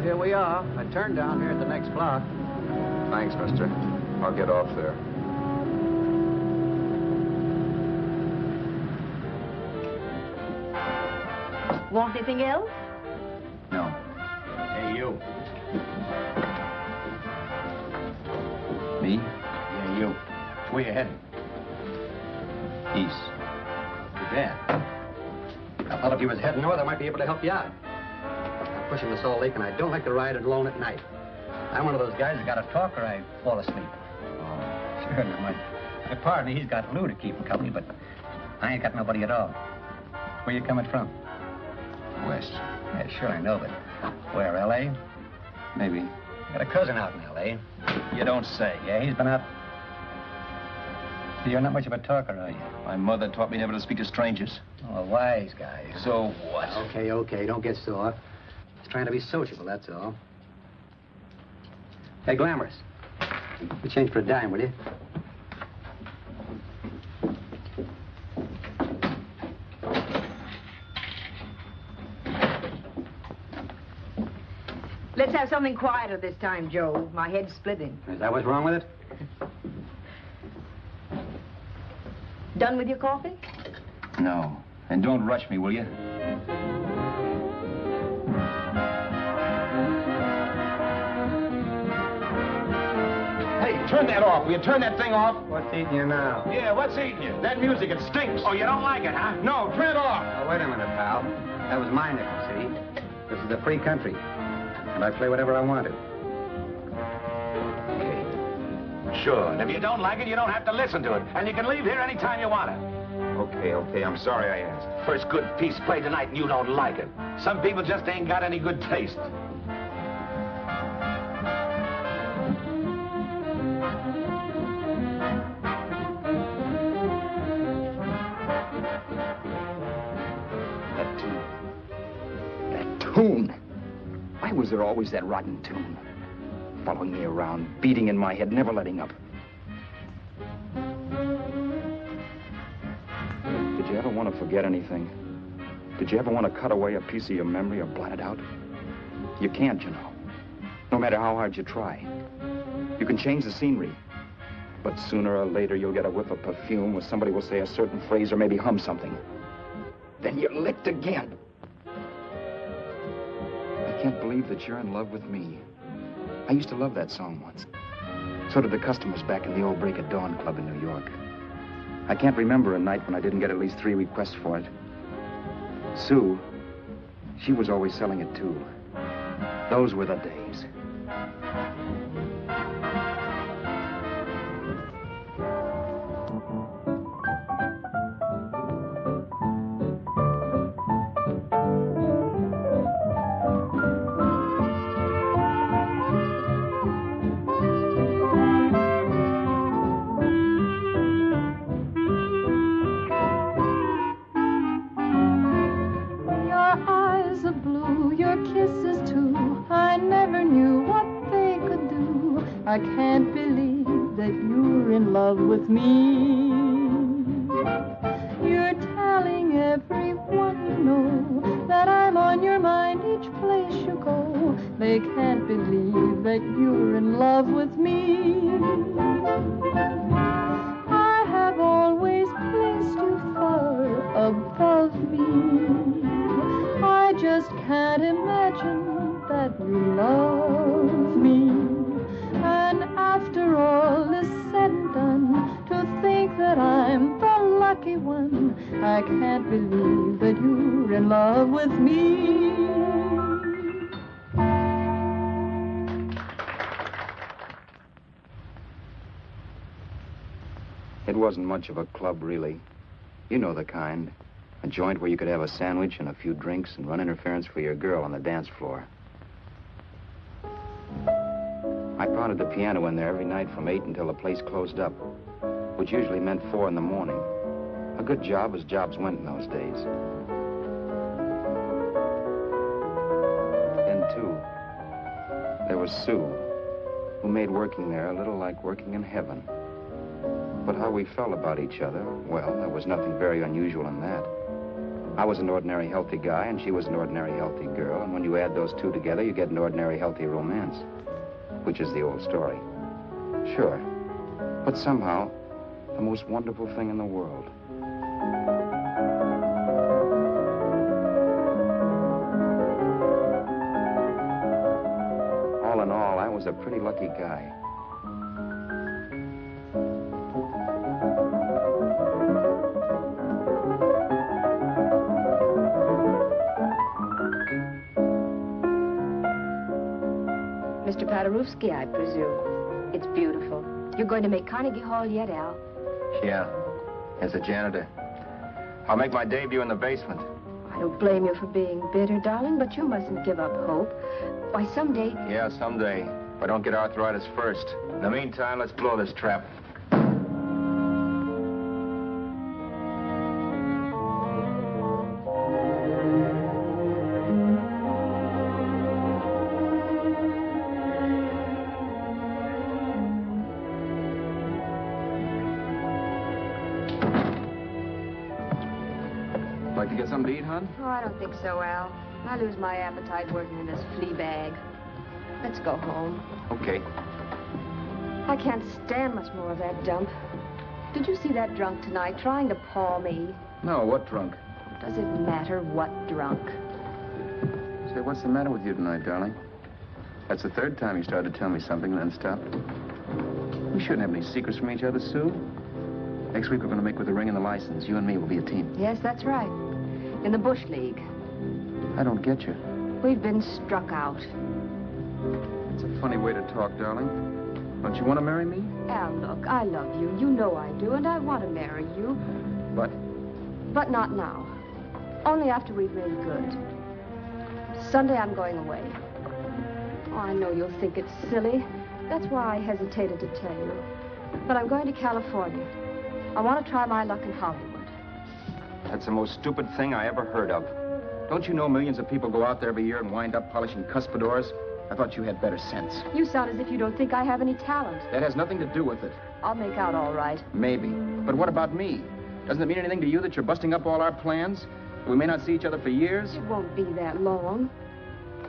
here we are. I turned down here at the next block. Thanks, mister. I'll get off there. Want anything else? No. Hey, you. Me? Yeah, you. Where you heading? East. Too bad. I thought if you was heading north, I might be able to help you out. I'm pushing the Salt Lake, and I don't like to ride alone at night. I'm one of those guys that got to talk or I fall asleep. Oh. Sure, now, my partner, he's got Lou to keep him company, but I ain't got nobody at all. Where you coming from? West. Yeah, sure, I know, but where, L.A.? Maybe. Got a cousin out in L.A. You don't say. Yeah, he's been out. You're not much of a talker, are you? My mother taught me never to speak to strangers. Oh, a wise guy. So what? Okay, don't get sore. Just trying to be sociable, that's all. Hey, Glamorous. You change for a dime, will you? Let's have something quieter this time, Joe. My head's splitting. Is that what's wrong with it? Done with your coffee? No. And don't rush me, will you? Hey, turn that off. Will you turn that thing off? What's eating you now? Yeah, what's eating you? That music, it stinks. Oh, you don't like it, huh? No, turn it off. Oh, wait a minute, pal. That was my nickel, see? This is a free country. And I play whatever I want to. Sure, and if you don't like it, you don't have to listen to it. And you can leave here anytime you want to. Okay, I'm sorry I asked. First good piece played tonight and you don't like it. Some people just ain't got any good taste. That tune. Why was there always that rotten tune? Following me around, beating in my head, never letting up. Did you ever want to forget anything? Did you ever want to cut away a piece of your memory or blot it out? You can't, you know. No matter how hard you try. You can change the scenery, but sooner or later you'll get a whiff of perfume or somebody will say a certain phrase or maybe hum something. Then you're licked again. I can't believe that you're in love with me. I used to love that song once. So did the customers back in the old Break of Dawn club in New York. I can't remember a night when I didn't get at least 3 requests for it. Sue, she was always selling it too. Those were the days. I can't believe that you're in love with me. You're telling everyone you know that I'm on your mind each place you go. They can't believe that you're in love with me. I have always placed you far above me. I just can't imagine that you love me. And after all is said and done, to think that I'm the lucky one, I can't believe that you're in love with me. It wasn't much of a club, really. You know the kind. A joint where you could have a sandwich and a few drinks and run interference for your girl on the dance floor. I pounded the piano in there every night from 8 until the place closed up, which usually meant 4 in the morning. A good job as jobs went in those days. Then, too, there was Sue, who made working there a little like working in heaven. But how we felt about each other, well, there was nothing very unusual in that. I was an ordinary healthy guy, and she was an ordinary healthy girl. And when you add those two together, you get an ordinary healthy romance, which is the old story. Sure. But somehow, the most wonderful thing in the world. All in all, I was a pretty lucky guy. Mr. Paderewski, I presume. It's beautiful. You're going to make Carnegie Hall yet, Al? Yeah, as a janitor. I'll make my debut in the basement. I don't blame you for being bitter, darling, but you mustn't give up hope. Why, someday... Yeah, someday. If I don't get arthritis first. In the meantime, let's blow this trap. Like to get something to eat, hon? Oh, I don't think so, Al. I lose my appetite working in this flea bag. Let's go home. Okay. I can't stand much more of that dump. Did you see that drunk tonight trying to paw me? No, what drunk? Does it matter what drunk? Say, what's the matter with you tonight, darling? That's the third time you started to tell me something and then stopped. We shouldn't have any secrets from each other, Sue. Next week, we're going to make with the ring and the license. You and me will be a team. Yes, that's right. In the Bush League. I don't get you. We've been struck out. It's a funny way to talk, darling. Don't you want to marry me? Al, look, I love you. You know I do, and I want to marry you. But? But not now. Only after we've made good. Sunday, I'm going away. Oh, I know you'll think it's silly. That's why I hesitated to tell you. But I'm going to California. I want to try my luck in Hollywood. That's the most stupid thing I ever heard of. Don't you know millions of people go out there every year and wind up polishing cuspidors? I thought you had better sense. You sound as if you don't think I have any talent. That has nothing to do with it. I'll make out all right. Maybe. But what about me? Doesn't it mean anything to you that you're busting up all our plans? We may not see each other for years? It won't be that long.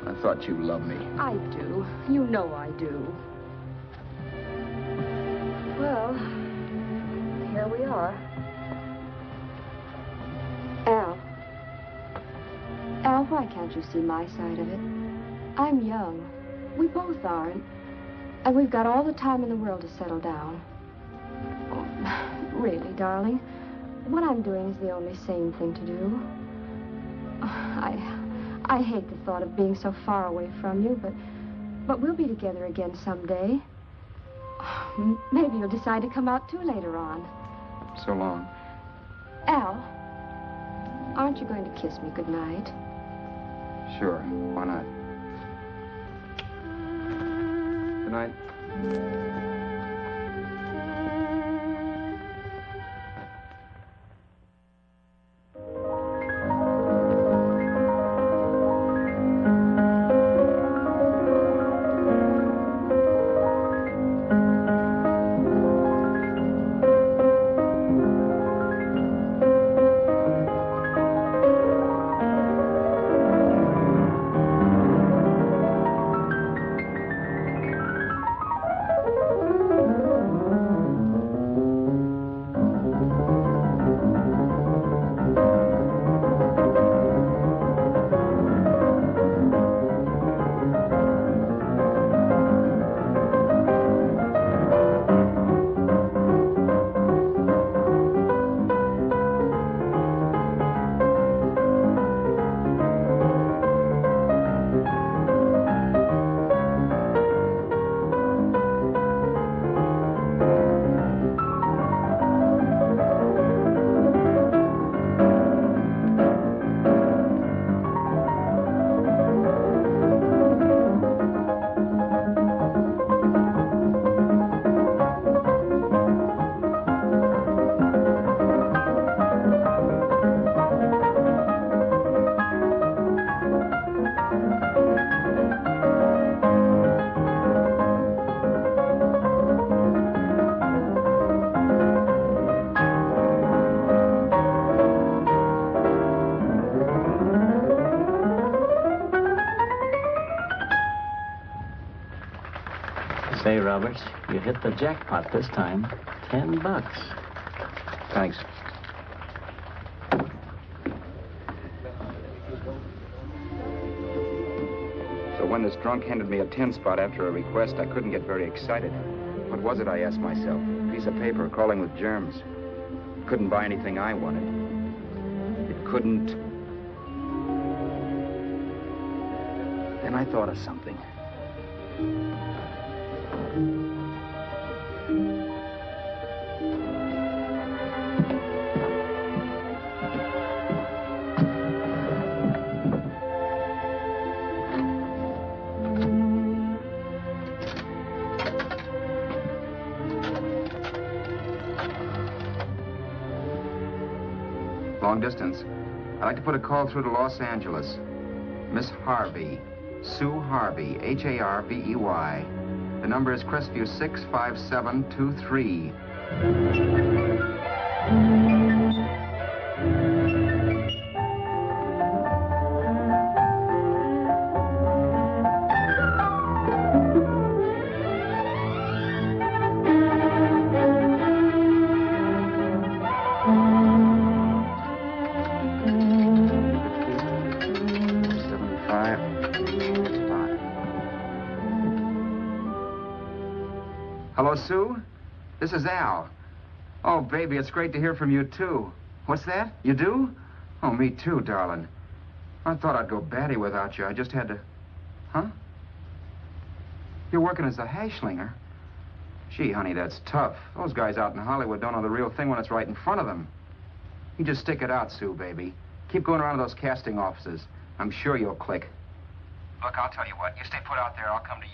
I thought you loved me. I do. You know I do. Well, here we are. Al. Al, why can't you see my side of it? I'm young. We both are, and we've got all the time in the world to settle down. Oh, really, darling, what I'm doing is the only sane thing to do. I hate the thought of being so far away from you, but we'll be together again someday. Maybe you'll decide to come out too later on. So long. Al, aren't you going to kiss me goodnight? Sure, why not? Good night. Roberts. You hit the jackpot this time. $10. Thanks. So when this drunk handed me a 10 spot after a request, I couldn't get very excited. What was it, I asked myself? A piece of paper crawling with germs. Couldn't buy anything I wanted. It couldn't. Then I thought of something. Long distance. I'd like to put a call through to Los Angeles. Miss Harvey. Sue Harvey, Harvey. The number is Crestview 65723. Hello, Sue? This is Al. Oh, baby, it's great to hear from you, too. What's that? You do? Oh, me too, darling. I thought I'd go batty without you. I just had to... Huh? You're working as a hashlinger? Gee, honey, that's tough. Those guys out in Hollywood don't know the real thing when it's right in front of them. You just stick it out, Sue, baby. Keep going around to those casting offices. I'm sure you'll click. Look, I'll tell you what. You stay put out there, I'll come to you.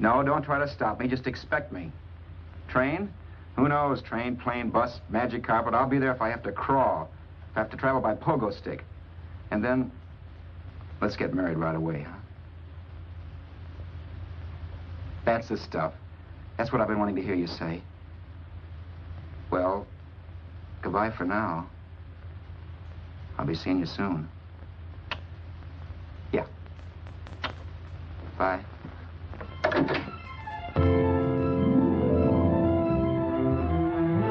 No, don't try to stop me. Just expect me. Train? Who knows? Train, plane, bus, magic carpet. I'll be there if I have to crawl. If I have to travel by pogo stick. And then, let's get married right away, huh? That's the stuff. That's what I've been wanting to hear you say. Well, goodbye for now. I'll be seeing you soon. Yeah. Bye. The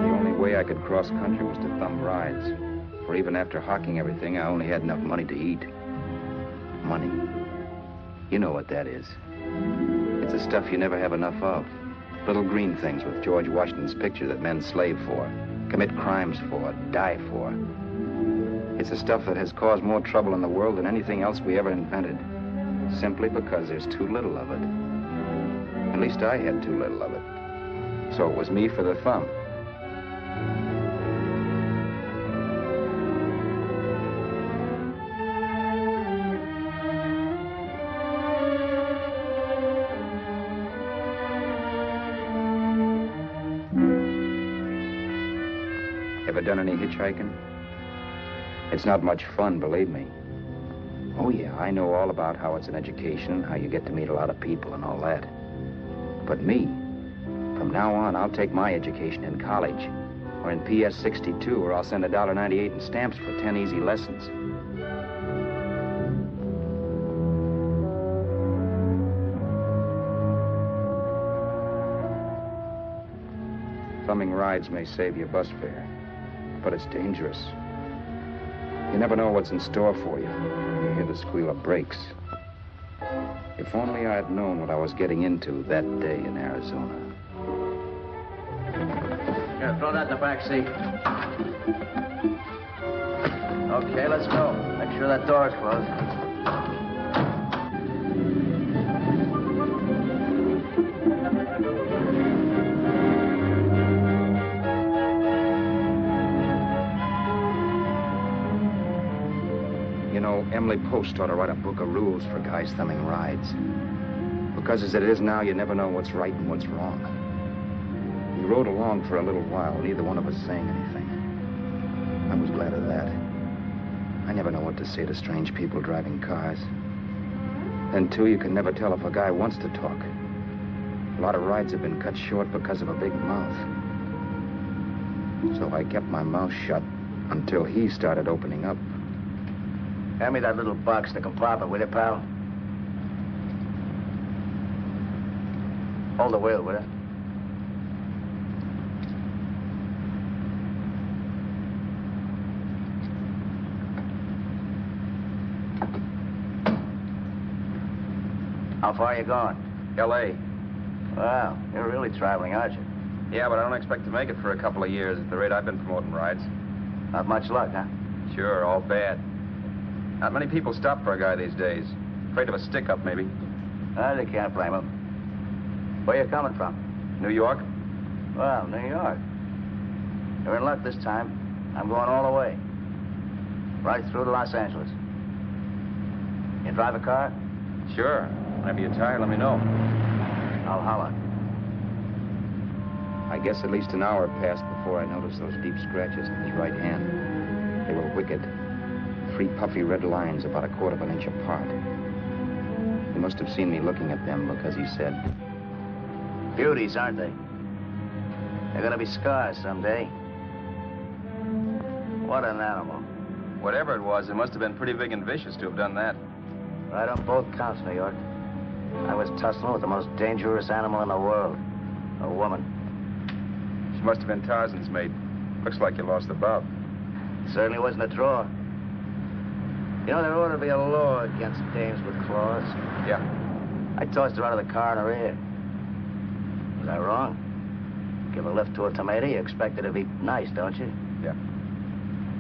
only way I could cross country was to thumb rides. For even after hawking everything, I only had enough money to eat. Money. You know what that is. It's the stuff you never have enough of. Little green things with George Washington's picture that men slave for, commit crimes for, die for. It's the stuff that has caused more trouble in the world than anything else we ever invented. Simply because there's too little of it. At least I had too little of it. So it was me for the thumb. Ever done any hitchhiking? It's not much fun, believe me. Oh, yeah, I know all about how it's an education, how you get to meet a lot of people and all that. But me, from now on, I'll take my education in college, or in PS 62, or I'll send $1.98 in stamps for 10 easy lessons. Thumbing rides may save your bus fare, but it's dangerous. You never know what's in store for you. You hear the squeal of brakes. If only I had known what I was getting into that day in Arizona. Here, throw that in the back seat. Okay, let's go. Make sure that door's closed. You know, Emily Post ought to write a book of rules for guys thumbing rides. Because as it is now, you never know what's right and what's wrong. We rode along for a little while, neither one of us saying anything. I was glad of that. I never know what to say to strange people driving cars. Then, too, you can never tell if a guy wants to talk. A lot of rides have been cut short because of a big mouth. So I kept my mouth shut until he started opening up. Hand me that little box, the compartment, will you, pal? Hold the wheel, will you? How far are you going? L.A. Wow, you're really traveling, aren't you? Yeah, but I don't expect to make it for a couple of years at the rate I've been promoting rides. Not much luck, huh? Sure, all bad. Not many people stop for a guy these days. Afraid of a stick-up, maybe. They can't blame him. Where you coming from? New York? Well, New York. You're in luck this time. I'm going all the way. Right through to Los Angeles. You drive a car? Sure. Whenever you're tired, let me know. I'll holler. I guess at least an hour passed before I noticed those deep scratches in his right hand. They were wicked. 3 puffy red lines about a quarter of an inch apart. He must have seen me looking at them because he said, Beauties, aren't they? They're gonna be scars someday. What an animal. Whatever it was, it must have been pretty big and vicious to have done that. Right on both counts, New York. I was tussling with the most dangerous animal in the world. A woman. She must have been Tarzan's mate. Looks like you lost the bout. Certainly wasn't a draw. You know, there ought to be a law against dames with claws. Yeah. I tossed her out of the car in her ear. Was I wrong? Give a lift to a tomato, you expect her to be nice, don't you? Yeah.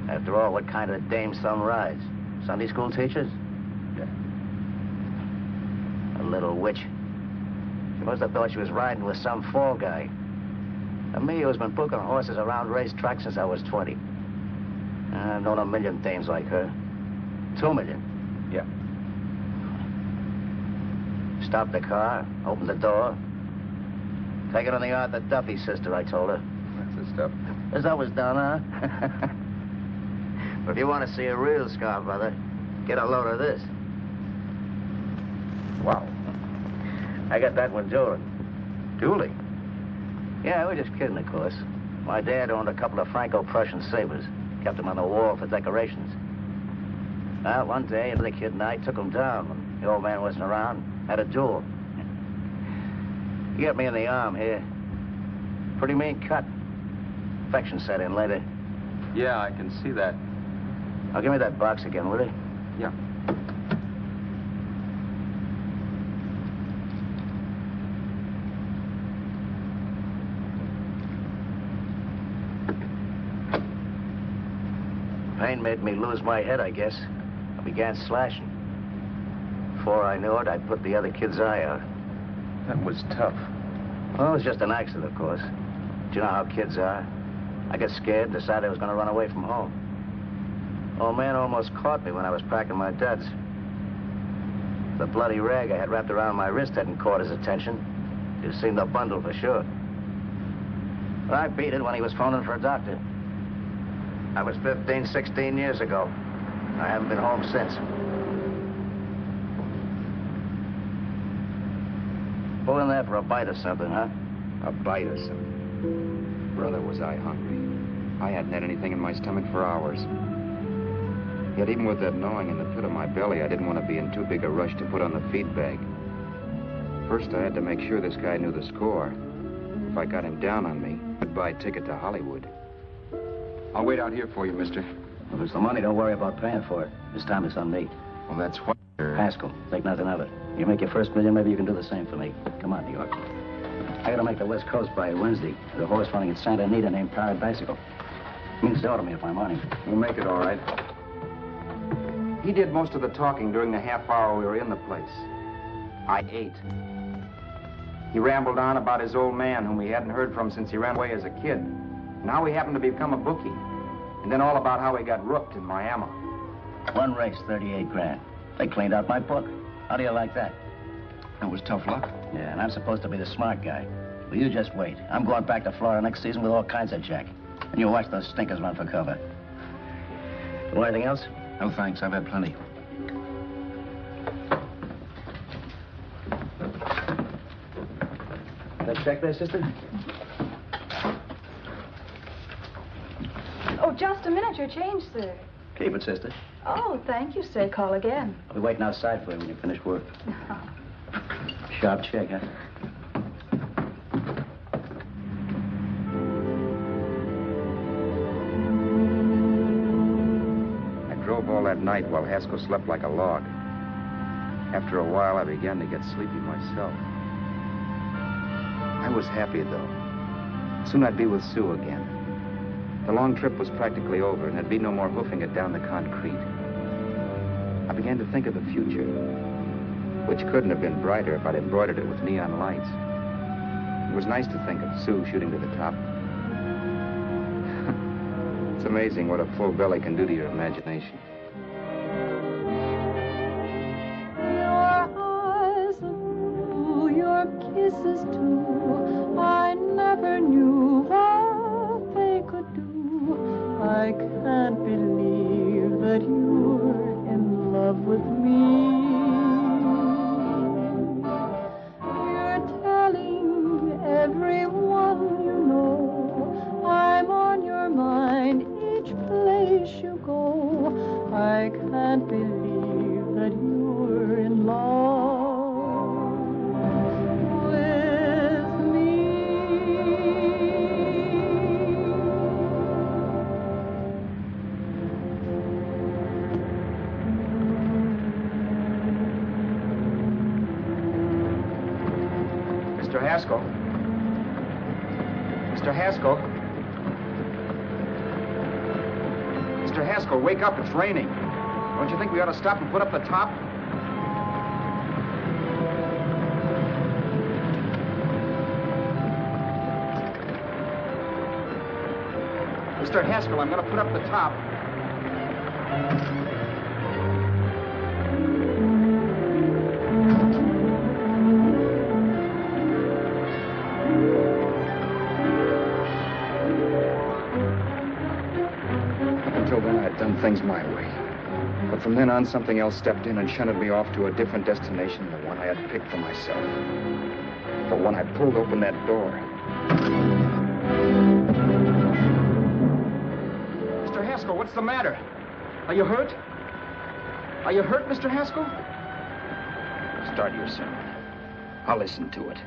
After all, what kind of dame son rides? Sunday school teachers? Yeah. A little witch. She must have thought she was riding with some fall guy. And me, who's been booking horses around racetracks since I was 20. I've known a million dames like her. 2 million. Yeah. Stopped the car, opened the door. Take it on the Arthur Duffy sister, I told her. That's the stuff. As I was done, huh? But if you want to see a real scar, brother, get a load of this. Wow. I got that one dueling. Dueling? Yeah, we're just kidding, of course. My dad owned a couple of Franco-Prussian sabers. Kept them on the wall for decorations. Well, one day, the kid and I took them down when the old man wasn't around. Had a duel. He got me in the arm here. Pretty mean cut. Infection set in later. Yeah, I can see that. Now, give me that box again, will you? Yeah. Pain made me lose my head, I guess. I began slashing. Before I knew it, I'd put the other kid's eye out. That was tough. Well, it was just an accident, of course. But you know how kids are. I got scared, decided I was going to run away from home. Old man almost caught me when I was packing my duds. The bloody rag I had wrapped around my wrist hadn't caught his attention. You've seen the bundle for sure. But I beat it when he was phoning for a doctor. That was 15, 16 years ago. I haven't been home since. Pull in there for a bite or something, huh? a bite or something. Brother, was I hungry. I hadn't had anything in my stomach for hours. Yet even with that gnawing in the pit of my belly, I didn't want to be in too big a rush to put on the feed bag. First, I had to make sure this guy knew the score. If I got him down on me, goodbye ticket to Hollywood. I'll wait out here for you, mister. If it's the money, don't worry about paying for it. This time it's on me. Well, that's what... Haskell, think nothing of it. You make your first million, maybe you can do the same for me. Come on, New York. I gotta make the West Coast by Wednesday. There's a horse running at Santa Anita named Paradicycle. Means to order me if I'm on him. We'll make it all right. He did most of the talking during the half hour we were in the place. I ate. He rambled on about his old man, whom we hadn't heard from since he ran away as a kid. Now he happened to become a bookie. And then all about how he got rooked in Miami. One race, 38 grand. They cleaned out my book. How do you like that? That was tough luck. Yeah, and I'm supposed to be the smart guy. Well, you just wait. I'm going back to Florida next season with all kinds of jack. And you watch those stinkers run for cover. Want anything else? No, thanks. I've had plenty. That check there, sister? Oh, just a minute. Your change, sir. Keep it, sister. Oh, thank you, sir. Call again. I'll be waiting outside for you when you finish work. Sharp check, huh? up all that night while Haskell slept like a log. After a while, I began to get sleepy myself. I was happy, though. Soon I'd be with Sue again. The long trip was practically over, and there'd be no more hoofing it down the concrete. I began to think of the future, which couldn't have been brighter if I'd embroidered it with neon lights. It was nice to think of Sue shooting to the top. It's amazing what a full belly can do to your imagination. Your eyes are blue, your kisses too. I never knew what they could do. I can't believe that you're in love with me. You're telling everyone you know I'm on your mind each place you go. I can't believe that you're in love with me. Mr. Haskell? Mr. Haskell? Mr. Haskell, wake up. It's raining. Don't you think we ought to stop and put up the top? Mr. Haskell, I'm going to put up the top. Until then, I'd done things my way. But from then on, something else stepped in and shunted me off to a different destination than the one I had picked for myself. But when I pulled open that door... Mr. Haskell, what's the matter? Are you hurt? Are you hurt, Mr. Haskell? Start your sermon. I'll listen to it.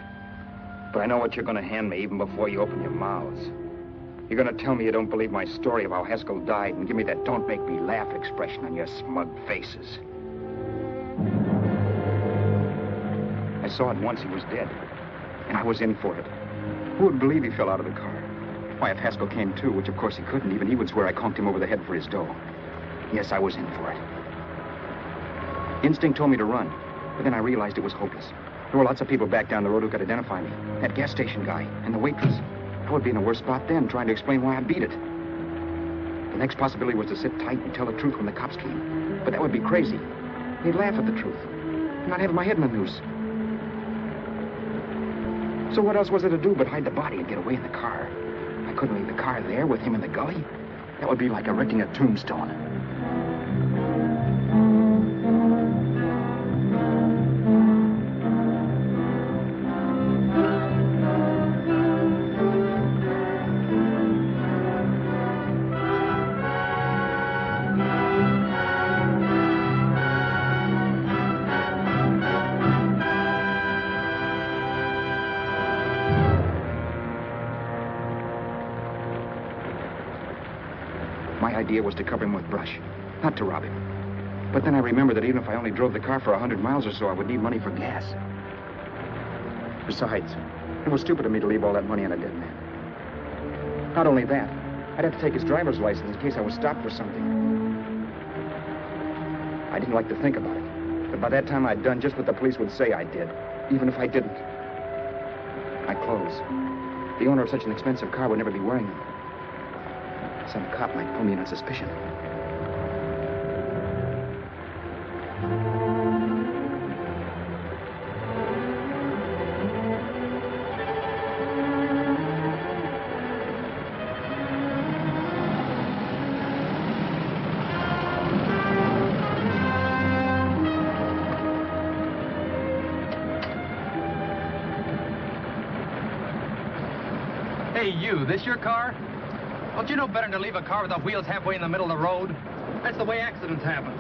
But I know what you're going to hand me even before you open your mouths. You're going to tell me you don't believe my story of how Haskell died and give me that don't make me laugh expression on your smug faces. I saw at once he was dead, and I was in for it. Who would believe he fell out of the car? Why, if Haskell came too, which of course he couldn't, even he would swear I conked him over the head for his dough. Yes, I was in for it. Instinct told me to run, but then I realized it was hopeless. There were lots of people back down the road who could identify me. That gas station guy and the waitress. I would be in a worse spot then, trying to explain why I beat it. The next possibility was to sit tight and tell the truth when the cops came. But that would be crazy. They'd laugh at the truth. And I'd have my head in the noose. So what else was there to do but hide the body and get away in the car? I couldn't leave the car there with him in the gully. That would be like erecting a tombstone. My idea was to cover him with brush, not to rob him. But then I remembered that even if I only drove the car for 100 miles or so, I would need money for gas. Besides, it was stupid of me to leave all that money on a dead man. Not only that, I'd have to take his driver's license in case I was stopped for something. I didn't like to think about it, but by that time I'd done just what the police would say I did, even if I didn't. My clothes. The owner of such an expensive car would never be wearing them. Some cop might pull me in on suspicion. Hey, you, this your car? Don't you know better than to leave a car with the wheels halfway in the middle of the road? That's the way accidents happen.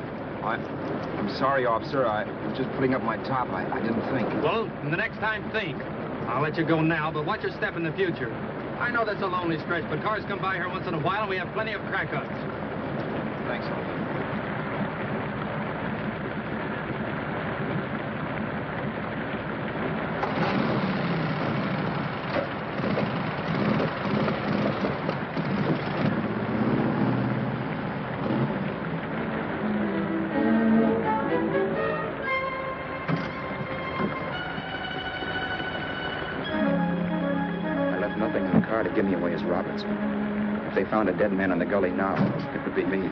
I'm sorry, officer. I was just putting up my top. I didn't think. Well, the next time, think. I'll let you go now, but watch your step in the future. I know that's a lonely stretch, but cars come by here once in a while, and we have plenty of crack-ups. Thanks, officer. Roberts. If they found a dead man in the gully now, it would be me.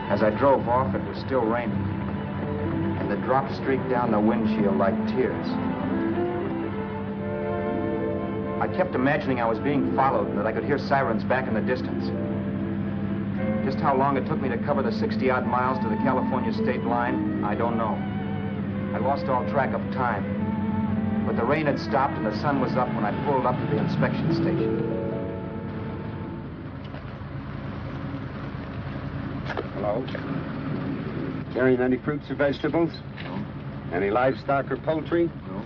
As I drove off, it was still raining, and the drops streaked down the windshield like tears. I kept imagining I was being followed and that I could hear sirens back in the distance. Just how long it took me to cover the 60-odd miles to the California state line, I don't know. I lost all track of time. But the rain had stopped and the sun was up when I pulled up to the inspection station. Hello? Carrying any fruits or vegetables? No. Any livestock or poultry? No.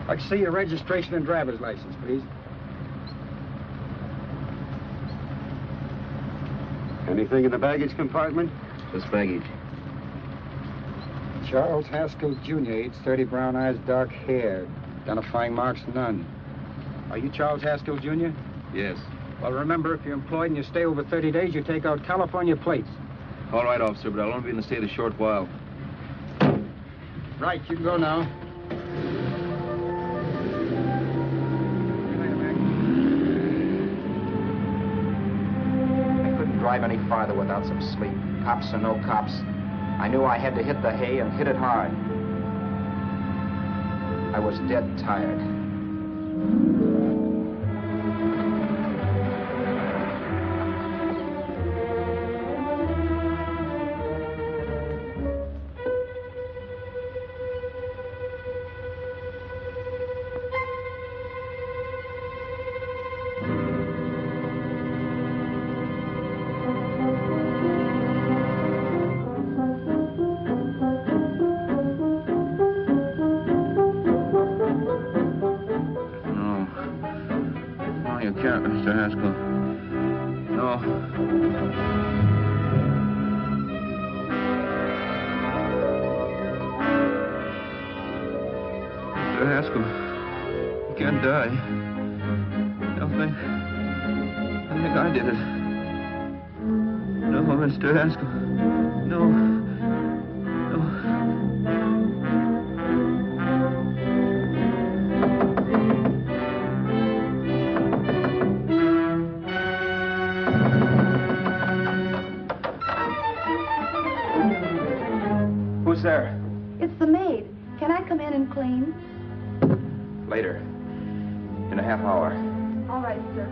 I'd like to see your registration and driver's license, please. Anything in the baggage compartment? Just baggage. Charles Haskell, Jr., age 30, brown eyes, dark hair. Identifying marks, none. Are you Charles Haskell, Jr.? Yes. Well, remember, if you're employed and you stay over 30 days, you take out California plates. All right, officer, but I'll only be in the state a short while. Right, you can go now. I couldn't drive any farther without some sleep. Cops or no cops, I knew I had to hit the hay and hit it hard. I was dead tired. Mr. Haskell. No. Mr. Haskell, you can't die. I think I did it. No, Mr. Haskell. No. Who's there? It's the maid. Can I come in and clean? Later. In a half hour. All right, sir.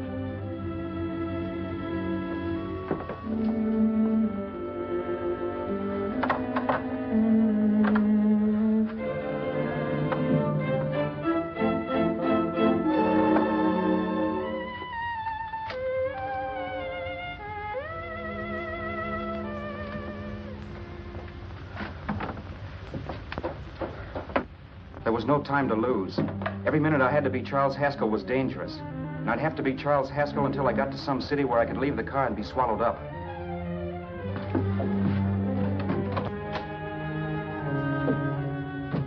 There was no time to lose. Every minute I had to be Charles Haskell was dangerous. And I'd have to be Charles Haskell until I got to some city where I could leave the car and be swallowed up.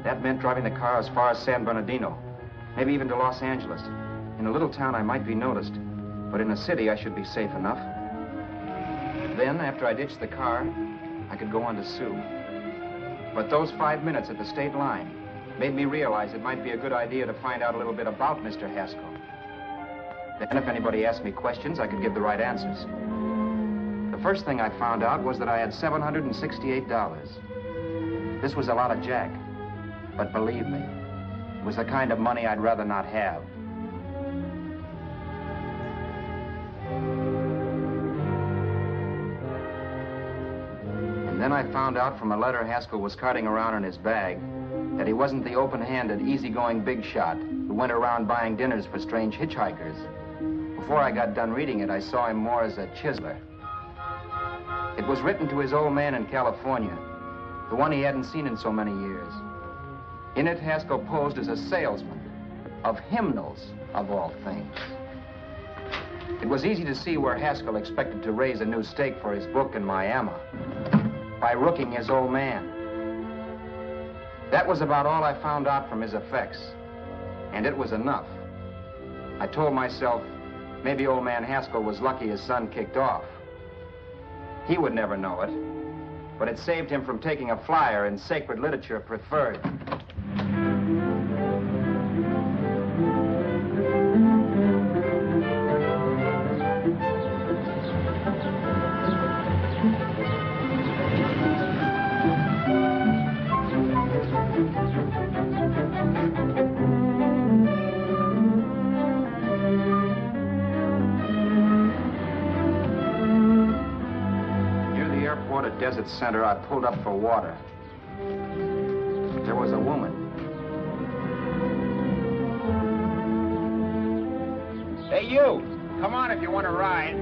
That meant driving the car as far as San Bernardino, maybe even to Los Angeles. In a little town, I might be noticed, but in a city, I should be safe enough. Then, after I ditched the car, I could go on to Sue. But those 5 minutes at the state line made me realize it might be a good idea to find out a little bit about Mr. Haskell. Then if anybody asked me questions, I could give the right answers. The first thing I found out was that I had $768. This was a lot of jack, but believe me, it was the kind of money I'd rather not have. And then I found out from a letter Haskell was carting around in his bag that he wasn't the open-handed, easygoing big shot who went around buying dinners for strange hitchhikers. Before I got done reading it, I saw him more as a chiseler. It was written to his old man in California, the one he hadn't seen in so many years. In it, Haskell posed as a salesman of hymnals, of all things. It was easy to see where Haskell expected to raise a new stake for his book in Miami by rooking his old man. That was about all I found out from his effects, and it was enough. I told myself, maybe old man Haskell was lucky his son kicked off. He would never know it, but it saved him from taking a flyer in sacred literature preferred. Desert Center, I pulled up for water. There was a woman. Hey, you! Come on if you want to ride.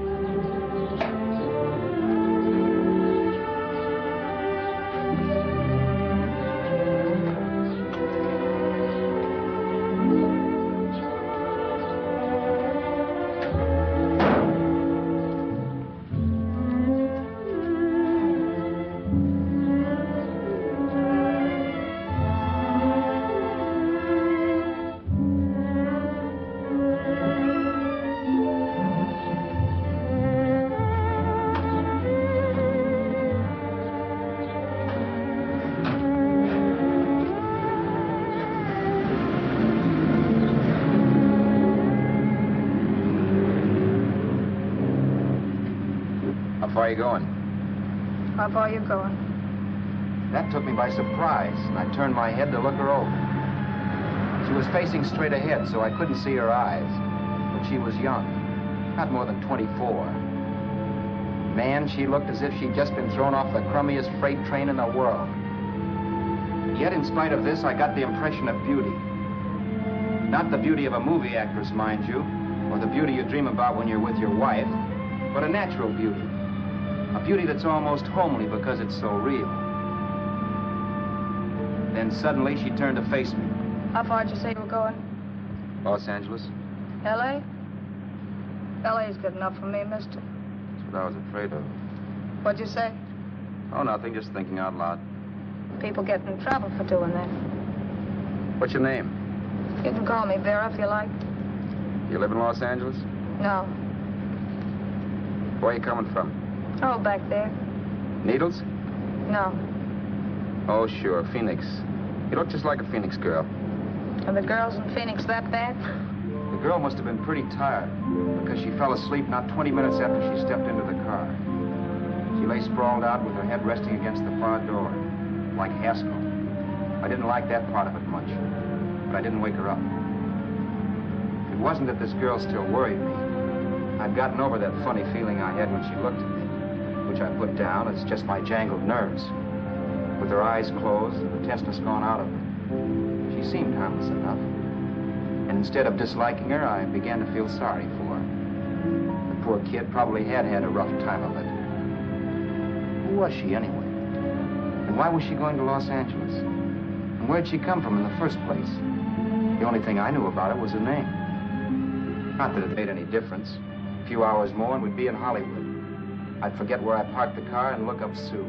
How far are you going? How far are you going? That took me by surprise, and I turned my head to look her over. She was facing straight ahead, so I couldn't see her eyes. But she was young, not more than 24. Man, she looked as if she'd just been thrown off the crummiest freight train in the world. Yet, in spite of this, I got the impression of beauty. Not the beauty of a movie actress, mind you, or the beauty you dream about when you're with your wife, but a natural beauty. A beauty that's almost homely because it's so real. Then suddenly she turned to face me. How far did you say you were going? Los Angeles. L.A.? L.A.'s good enough for me, mister. That's what I was afraid of. What'd you say? Oh, nothing, just thinking out loud. People get in trouble for doing that. What's your name? You can call me Vera if you like. You live in Los Angeles? No. Where are you coming from? Oh, back there. Needles? No. Oh, sure, Phoenix. You look just like a Phoenix girl. Are the girls in Phoenix that bad? The girl must have been pretty tired because she fell asleep not 20 minutes after she stepped into the car. She lay sprawled out with her head resting against the far door, like Haskell. I didn't like that part of it much, but I didn't wake her up. It wasn't that this girl still worried me. I'd gotten over that funny feeling I had when she looked at me, which I put down as just my jangled nerves. With her eyes closed and the tenseness gone out of her, she seemed harmless enough. And instead of disliking her, I began to feel sorry for her. The poor kid probably had had a rough time of it. Who was she, anyway? And why was she going to Los Angeles? And where'd she come from in the first place? The only thing I knew about her was her name. Not that it made any difference. A few hours more and we'd be in Hollywood. I'd forget where I parked the car and look up Sue.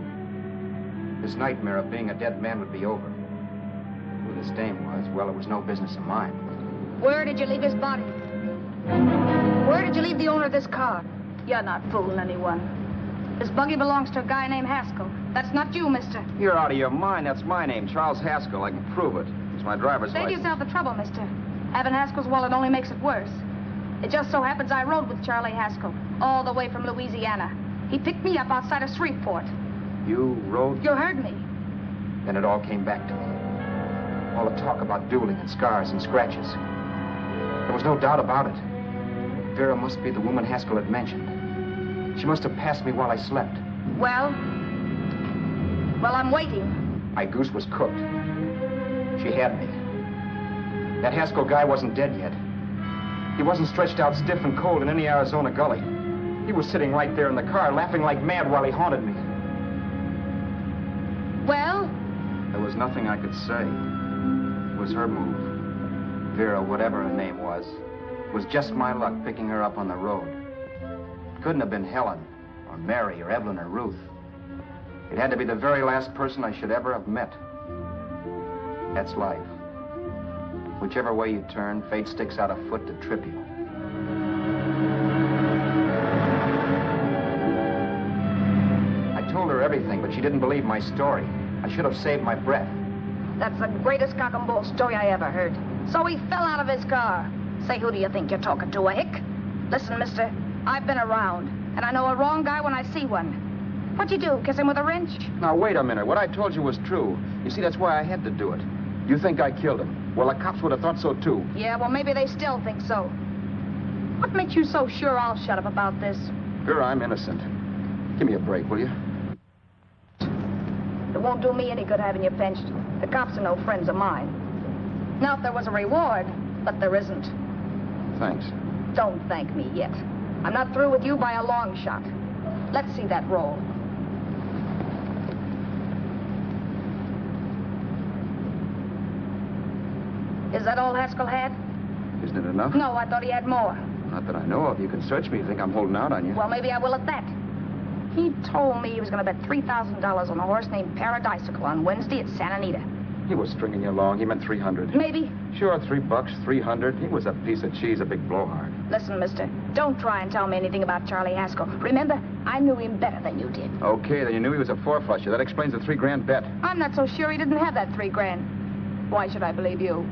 This nightmare of being a dead man would be over. Who this dame was, well, it was no business of mine. Where did you leave his body? Where did you leave the owner of this car? You're not fooling anyone. This buggy belongs to a guy named Haskell. That's not you, mister. You're out of your mind. That's my name, Charles Haskell. I can prove it. It's my driver's Save license. yourself the trouble, mister. Having Haskell's wallet only makes it worse. It just so happens I rode with Charlie Haskell, all the way from Louisiana. He picked me up outside of Shreveport. You rode? You heard me. Then it all came back to me. All the talk about dueling and scars and scratches. There was no doubt about it. Vera must be the woman Haskell had mentioned. She must have passed me while I slept. Well, I'm waiting. My goose was cooked. She had me. That Haskell guy wasn't dead yet. He wasn't stretched out stiff and cold in any Arizona gully. He was sitting right there in the car, laughing like mad while he haunted me. Well? There was nothing I could say. It was her move. Vera, whatever her name was, it was just my luck picking her up on the road. It couldn't have been Helen, or Mary, or Evelyn, or Ruth. It had to be the very last person I should ever have met. That's life. Whichever way you turn, fate sticks out a foot to trip you. I told her everything everything, but she didn't believe my story. I should have saved my breath. That's the greatest cock and bull story I ever heard. So he fell out of his car. Say, who do you think you're talking to, a hick? Listen, mister, I've been around, and I know a wrong guy when I see one. What'd you do, kiss him with a wrench? Now, wait a minute. What I told you was true. You see, that's why I had to do it. You think I killed him. Well, the cops would have thought so, too. Yeah, well, maybe they still think so. What makes you so sure I'll shut up about this? Sure, I'm innocent. Give me a break, will you? It won't do me any good having you pinched. The cops are no friends of mine. Now, if there was a reward, but there isn't. Thanks. Don't thank me yet. I'm not through with you by a long shot. Let's see that roll. Is that all Haskell had? Isn't it enough? No, I thought he had more. Not that I know of. You can search me. You think I'm holding out on you? Well, maybe I will at that. He told me he was going to bet $3,000 on a horse named Paradisical on Wednesday at Santa Anita. He was stringing you along. He meant 300. Maybe. Sure, $3, 300. He was a piece of cheese, a big blowhard. Listen, mister, don't try and tell me anything about Charlie Haskell. Remember, I knew him better than you did. Okay, then you knew he was a four-flusher. That explains the $3,000 bet. I'm not so sure he didn't have that $3,000. Why should I believe you?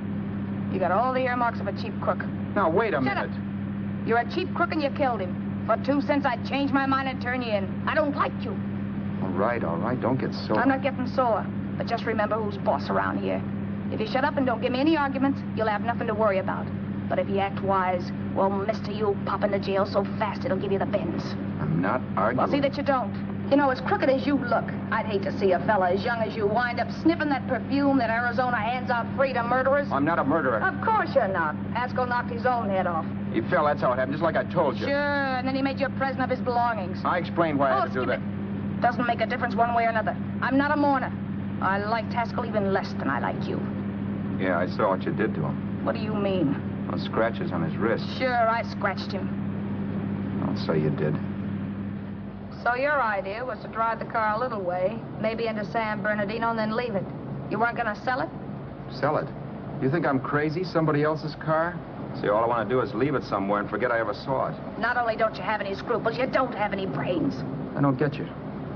You got all the earmarks of a cheap crook. Now, wait a minute. Shut up. You're a cheap crook and you killed him. For 2 cents, I'd change my mind and turn you in. I don't like you. All right. Don't get sore. I'm not getting sore. But just remember who's boss around here. If you shut up and don't give me any arguments, you'll have nothing to worry about. But if you act wise, well, mister, you'll pop into jail so fast it'll give you the bends. I'm not arguing. Well, see that you don't. You know, as crooked as you look, I'd hate to see a fella as young as you wind up sniffing that perfume that Arizona hands out free to murderers. I'm not a murderer. Of course you're not. Haskell knocked his own head off. He fell, that's how it happened, just like I told you. Sure, and then he made you a present of his belongings. I explained why I had to do that. Doesn't make a difference one way or another. I'm not a mourner. I liked Haskell even less than I liked you. Yeah, I saw what you did to him. What do you mean? Those scratches on his wrist. Sure, I scratched him. I'll say you did. So your idea was to drive the car a little way, maybe into San Bernardino, and then leave it. You weren't going to sell it? Sell it? You think I'm crazy? Somebody else's car? See, all I want to do is leave it somewhere and forget I ever saw it. Not only don't you have any scruples, you don't have any brains. I don't get you.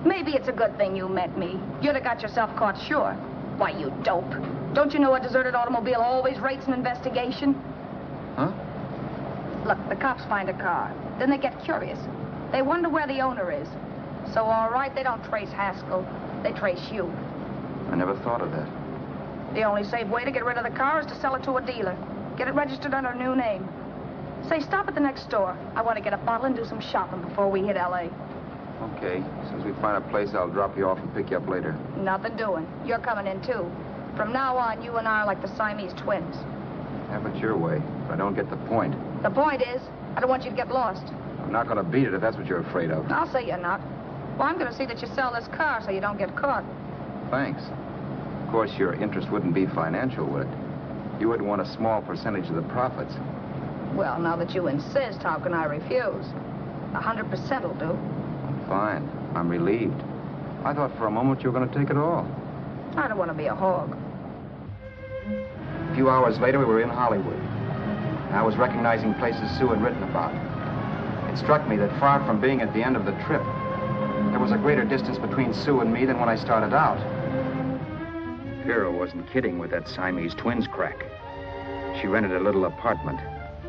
Maybe it's a good thing you met me. You'd have got yourself caught, sure. Why, you dope. Don't you know a deserted automobile always rates an investigation? Huh? Look, the cops find a car. Then they get curious. They wonder where the owner is. So, all right, they don't trace Haskell. They trace you. I never thought of that. The only safe way to get rid of the car is to sell it to a dealer. Get it registered under a new name. Say, stop at the next store. I want to get a bottle and do some shopping before we hit L.A. Okay. As soon as we find a place, I'll drop you off and pick you up later. Nothing doing. You're coming in, too. From now on, you and I are like the Siamese twins. Have it your way, but I don't get the point. The point is, I don't want you to get lost. I'm not going to beat it if that's what you're afraid of. I'll say you're not. Well, I'm going to see that you sell this car so you don't get caught. Thanks. Of course, your interest wouldn't be financial, would it? You would want a small percentage of the profits. Well, now that you insist, how can I refuse? 100% will do. Fine. I'm relieved. I thought for a moment you were going to take it all. I don't want to be a hog. A few hours later, we were in Hollywood. I was recognizing places Sue had written about. It struck me that far from being at the end of the trip, there was a greater distance between Sue and me than when I started out. Vera wasn't kidding with that Siamese twins crack. She rented a little apartment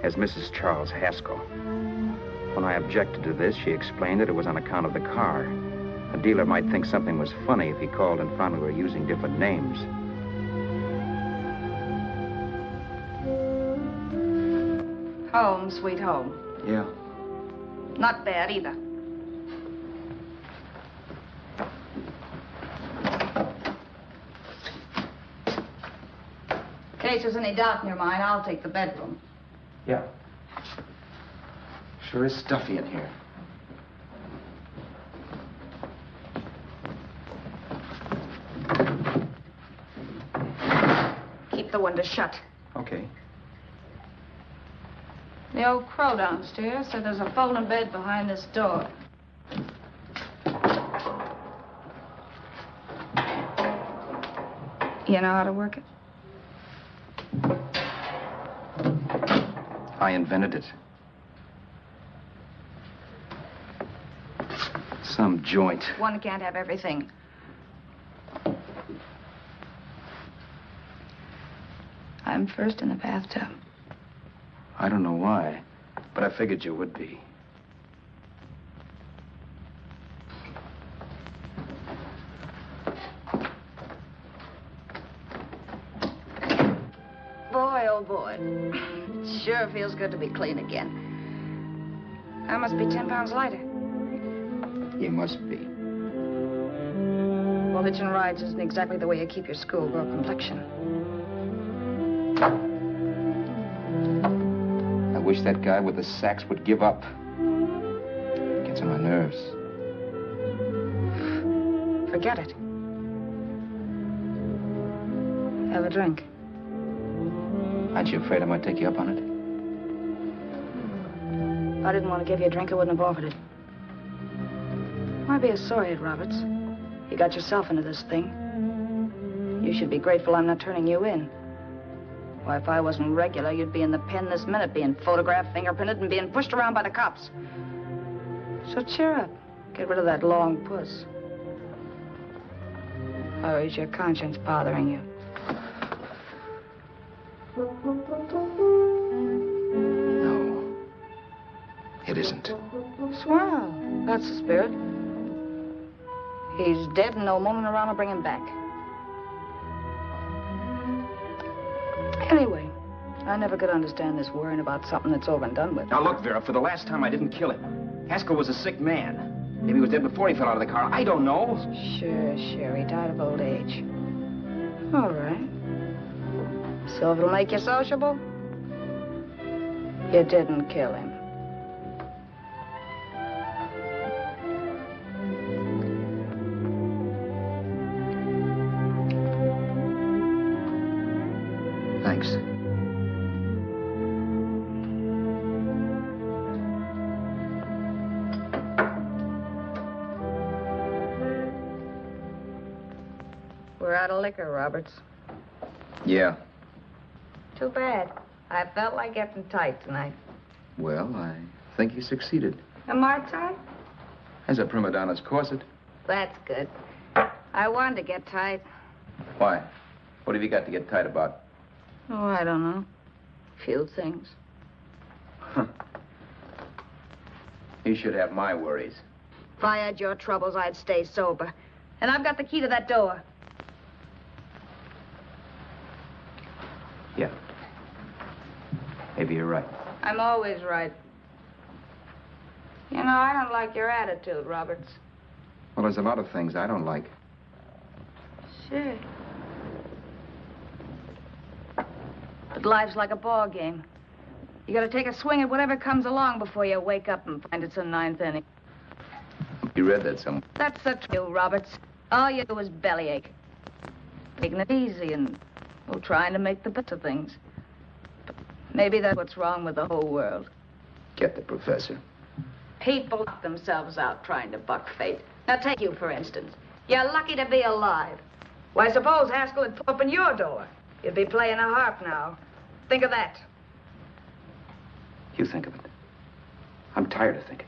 as Mrs. Charles Haskell. When I objected to this, she explained that it was on account of the car. A dealer might think something was funny if he called and found we were using different names. Home, sweet home. Yeah. Not bad either. In case there's any doubt in your mind, I'll take the bedroom. Yeah. Sure is stuffy in here. Keep the window shut. Okay. The old crow downstairs said there's a folding bed behind this door. You know how to work it? I invented it. Some joint. One can't have everything. I'm first in the bathtub. I don't know why, but I figured you would be. Boy, oh boy. It sure feels good to be clean again. I must be 10 pounds lighter. You must be. Well, hitching rides isn't exactly the way you keep your schoolgirl complexion. I wish that guy with the sax would give up. Gets on my nerves. Forget it. Have a drink. Aren't you afraid I might take you up on it? If I didn't want to give you a drink, I wouldn't have offered it. Why be a sorehead, Roberts? You got yourself into this thing. You should be grateful I'm not turning you in. Why, if I wasn't regular, you'd be in the pen this minute, being photographed, fingerprinted, and being pushed around by the cops. So cheer up. Get rid of that long puss. Or is your conscience bothering you? No. It isn't. Swell. That's the spirit. He's dead and no moaning around will bring him back. Anyway, I never could understand this worrying about something that's over and done with. Now look, Vera, for the last time I didn't kill him. Haskell was a sick man. Maybe he was dead before he fell out of the car. I don't know. Sure. He died of old age. All right. So if it'll make you sociable, you didn't kill him. Thanks. We're out of liquor, Roberts. Yeah. Too bad. I felt like getting tight tonight. Well, I think you succeeded. Am I tight? As a prima donna's corset. That's good. I wanted to get tight. Why? What have you got to get tight about? Oh, I don't know. Few things. Huh. You should have my worries. If I had your troubles, I'd stay sober. And I've got the key to that door. Yeah. Maybe you're right. I'm always right. You know, I don't like your attitude, Roberts. Well, there's a lot of things I don't like. Sure. But life's like a ball game. You gotta take a swing at whatever comes along before you wake up and find it's a ninth inning. You read that somewhere. That's the truth, Roberts. All you do is bellyache. Taking it easy and, well, trying to make the best of things. But maybe that's what's wrong with the whole world. Get the professor. People knock themselves out trying to buck fate. Now, take you, for instance. You're lucky to be alive. Why, suppose Haskell had opened your door. You'd be playing a harp now. Think of that. You think of it. I'm tired of thinking.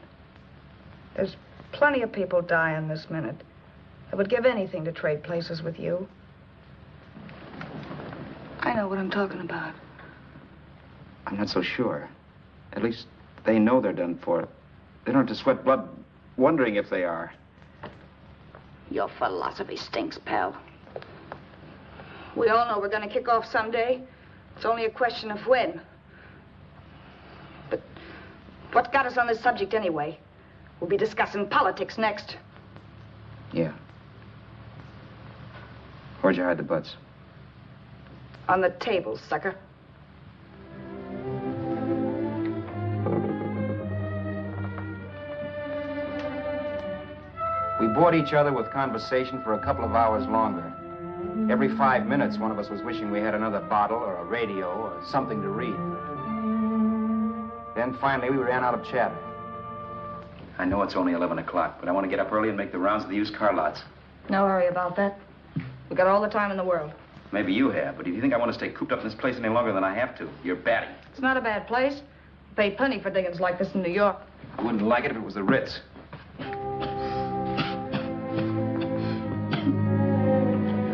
There's plenty of people dying this minute. I would give anything to trade places with you. I know what I'm talking about. I'm not so sure. At least they know they're done for. They don't have to sweat blood wondering if they are. Your philosophy stinks, pal. We all know we're going to kick off someday. It's only a question of when. But what got us on this subject anyway? We'll be discussing politics next. Yeah. Where'd you hide the butts? On the table, sucker. We bored each other with conversation for a couple of hours longer. Every 5 minutes, one of us was wishing we had another bottle or a radio or something to read. Then finally, we ran out of chatter. I know it's only 11 o'clock, but I want to get up early and make the rounds of the used car lots. No hurry about that. We got all the time in the world. Maybe you have, but if you think I want to stay cooped up in this place any longer than I have to, you're batty. It's not a bad place. Pay plenty for diggings like this in New York. I wouldn't like it if it was the Ritz.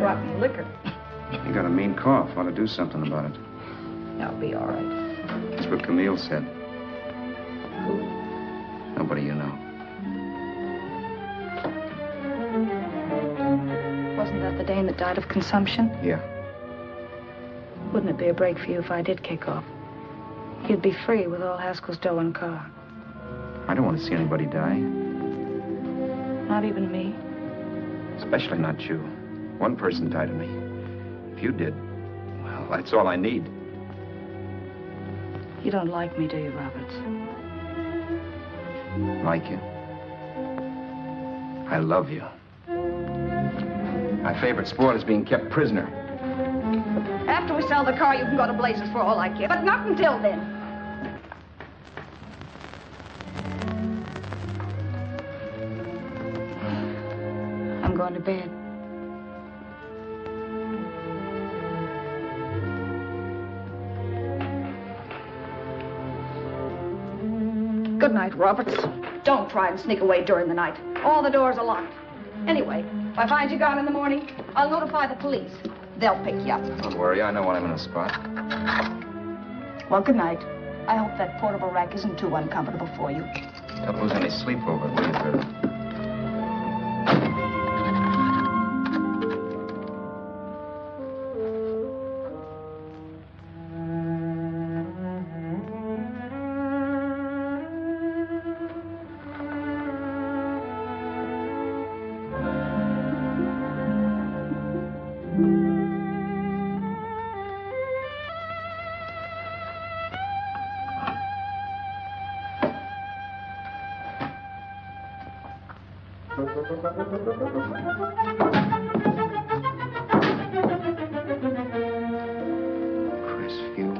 rotten liquor. You got a mean cough. Ought to do something about it. I'll be all right. That's what Camille said. Who? Nobody you know. Wasn't that the dame that died of consumption? Yeah. Wouldn't it be a break for you if I did kick off? You'd be free with all Haskell's dough and car. I don't want to see anybody die. Not even me. Especially not you. One person died of me. If you did, well, that's all I need. You don't like me, do you, Roberts? Like you. I love you. My favorite sport is being kept prisoner. After we sell the car, you can go to blazes for all I care. But not until then. I'm going to bed. Good night, Roberts. Don't try and sneak away during the night. All the doors are locked. Anyway, if I find you gone in the morning, I'll notify the police. They'll pick you up. Don't worry, I know when I'm in a spot. Well, good night. I hope that portable rack isn't too uncomfortable for you. Don't lose any sleep over it, will you, Vera? Crestview.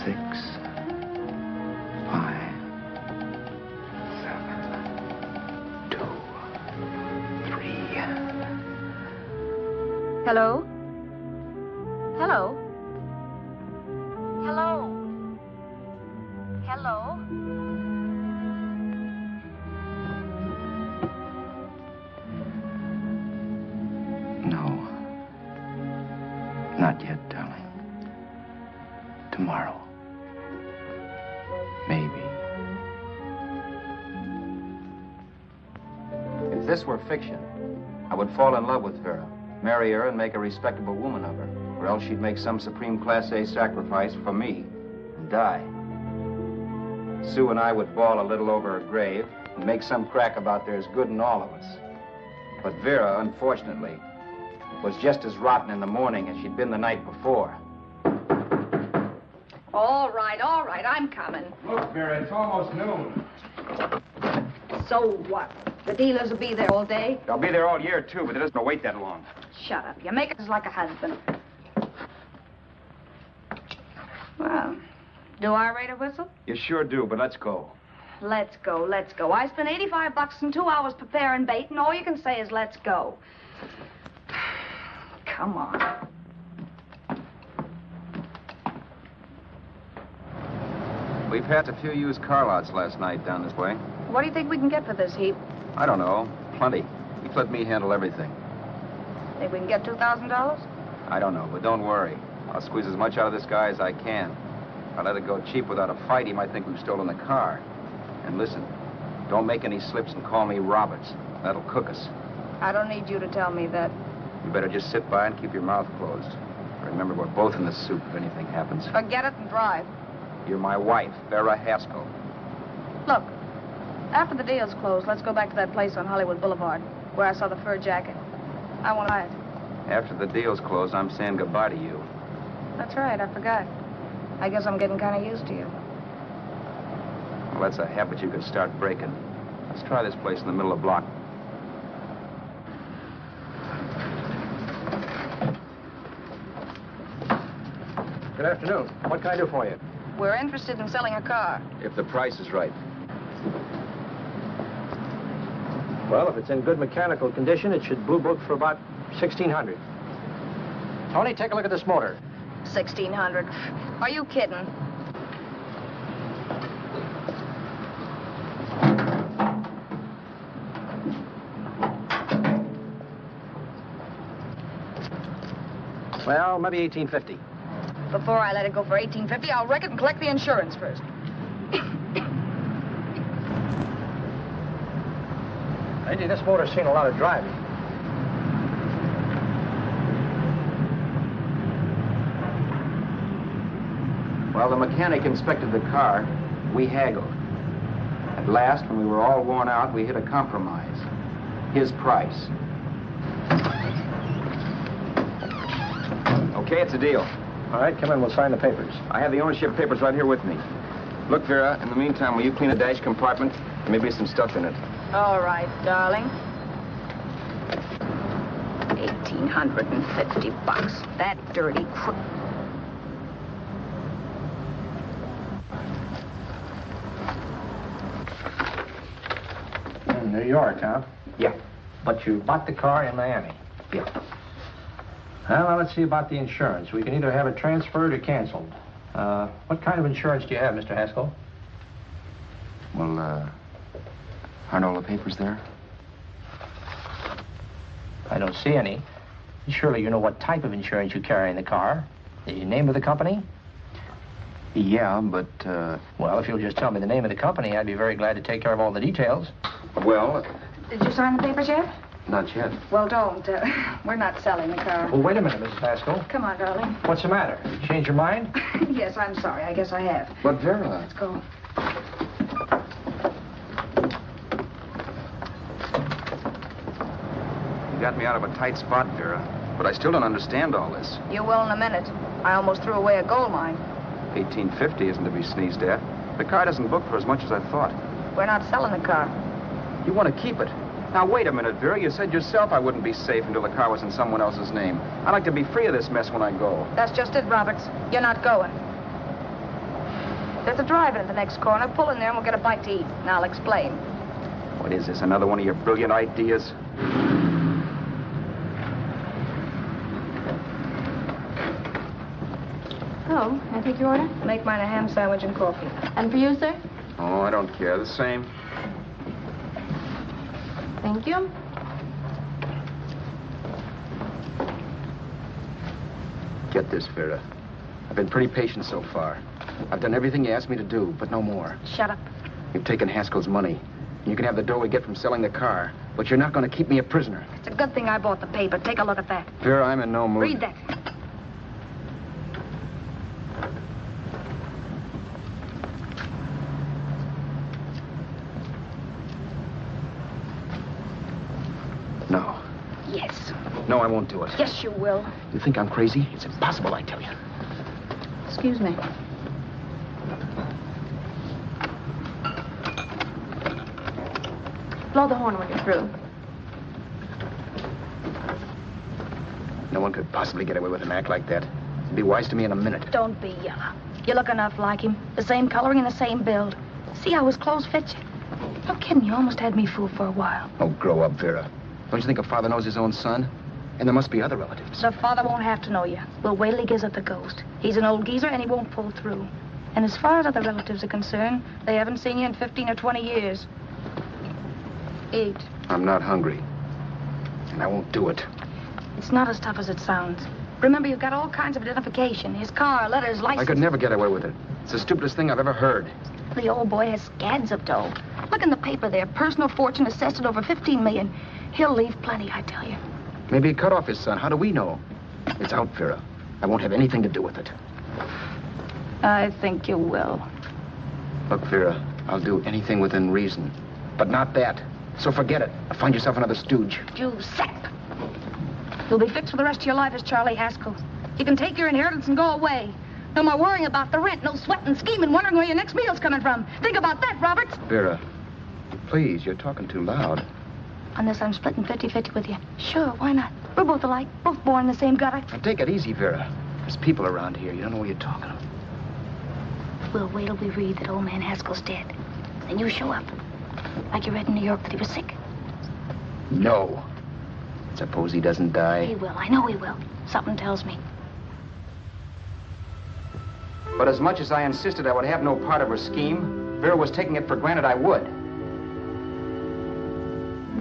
6, 5, 7, 2, 3. Hello? Hello? Hello? Hello? No. Not yet, darling. Tomorrow. Maybe. If this were fiction, I would fall in love with Vera, marry her, and make a respectable woman of her. Or else she'd make some supreme Class A sacrifice for me and die. Sue and I would bawl a little over her grave and make some crack about there's good in all of us. But Vera, unfortunately, was just as rotten in the morning as she'd been the night before. All right, I'm coming. Look, Vera, it's almost noon. So what? The dealers will be there all day? They'll be there all year, too, but it doesn't wait that long. Shut up. You make us like a husband. Well, do I rate a whistle? You sure do, but let's go. Let's go, let's go. I spent $85 and 2 hours preparing bait, and all you can say is let's go. Come on. We passed a few used car lots last night down this way. What do you think we can get for this heap? I don't know. Plenty. He let me handle everything. Think we can get $2,000? I don't know, but don't worry. I'll squeeze as much out of this guy as I can. If I let it go cheap without a fight, he might think we've stolen the car. And listen, don't make any slips and call me Roberts. That'll cook us. I don't need you to tell me that. You better just sit by and keep your mouth closed. Remember, we're both in the soup if anything happens. Forget it and drive. You're my wife, Vera Haskell. Look, after the deal's closed, let's go back to that place on Hollywood Boulevard where I saw the fur jacket. I want to buy it. After the deal's closed, I'm saying goodbye to you. That's right, I forgot. I guess I'm getting kind of used to you. Well, that's a habit you could start breaking. Let's try this place in the middle of the block. Good afternoon. What can I do for you? We're interested in selling a car. If the price is right. Well, if it's in good mechanical condition, it should blue book for about $1,600. Tony, take a look at this motor. $1,600. Are you kidding? Well, maybe 1850. Before I let it go for 1850, I'll wreck it and collect the insurance first. Lady, this motor's seen a lot of driving. While the mechanic inspected the car, we haggled. At last, when we were all worn out, we hit a compromise. His price. Okay, it's a deal. All right, come in. We'll sign the papers. I have the ownership papers right here with me. Look, Vera, in the meantime, will you clean the dash compartment? There may be some stuff in it. All right, darling. 1,850 bucks. That dirty crook. In New York, huh? Yeah. But you bought the car in Miami. Yeah. Well, now let's see about the insurance. We can either have it transferred or canceled. What kind of insurance do you have, Mr. Haskell? Well, aren't all the papers there? I don't see any. Surely you know what type of insurance you carry in the car. The name of the company? Yeah, but, Well, if you'll just tell me the name of the company, I'd be very glad to take care of all the details. well, Did you sign the papers yet? not yet. Well, don't. We're not selling the car. Well, wait a minute, Mrs. Haskell. Come on, darling. What's the matter? You changed your mind? Yes, I'm sorry. I guess I have. But, Vera... Let's go. You got me out of a tight spot, Vera. But I still don't understand all this. You will in a minute. I almost threw away a gold mine. 1850 isn't to be sneezed at. The car doesn't book for as much as I thought. We're not selling the car. You want to keep it. Now, wait a minute, Vera. You said yourself I wouldn't be safe until the car was in someone else's name. I'd like to be free of this mess when I go. That's just it, Roberts. You're not going. There's a drive-in at the next corner. Pull in there and we'll get a bite to eat. And I'll explain. What is this, another one of your brilliant ideas? Oh, I take your order? Make mine a ham sandwich and coffee. And for you, sir? Oh, I don't care. The same. Thank you. Get this, Vera. I've been pretty patient so far. I've done everything you asked me to do, but no more. Shut up. You've taken Haskell's money. You can have the dough we get from selling the car, but you're not going to keep me a prisoner. It's a good thing I bought the paper. Take a look at that. Vera, I'm in no mood. Read that. No. Yes. No, I won't do it. Yes, you will. You think I'm crazy? It's impossible, I tell you. Excuse me. Blow the horn when you're through. No one could possibly get away with an act like that. It'd be wise to me in a minute. Don't be yellow. You look enough like him. The same coloring and the same build. See how his clothes fit you? No kidding, you almost had me fooled for a while. Oh, grow up, Vera. Don't you think a father knows his own son? And there must be other relatives. The father won't have to know you. We'll wait till he gives up the ghost. He's an old geezer and he won't pull through. And as far as other relatives are concerned, they haven't seen you in 15 or 20 years. Eat. I'm not hungry. And I won't do it. It's not as tough as it sounds. Remember, you've got all kinds of identification. His car, letters, license. I could never get away with it. It's the stupidest thing I've ever heard. The old boy has scads of dough. Look in the paper there. Personal fortune assessed at over 15 million. He'll leave plenty, I tell you. Maybe he cut off his son. How do we know? It's out, Vera. I won't have anything to do with it. I think you will. Look, Vera, I'll do anything within reason. But not that. So forget it. Find yourself another stooge. You sap. You'll be fixed for the rest of your life as Charlie Haskell. You can take your inheritance and go away. No more worrying about the rent, no sweating, scheming, wondering where your next meal's coming from. Think about that, Roberts. Vera, please, you're talking too loud. On this, I'm splitting 50-50 with you. Sure, why not? We're both alike, both born in the same gutter. Now, take it easy, Vera. There's people around here. You don't know what you're talking about. We'll wait till we read that old man Haskell's dead. Then you show up. Like you read in New York that he was sick. No. Suppose he doesn't die. He will. I know he will. Something tells me. But as much as I insisted I would have no part of her scheme, Vera was taking it for granted I would.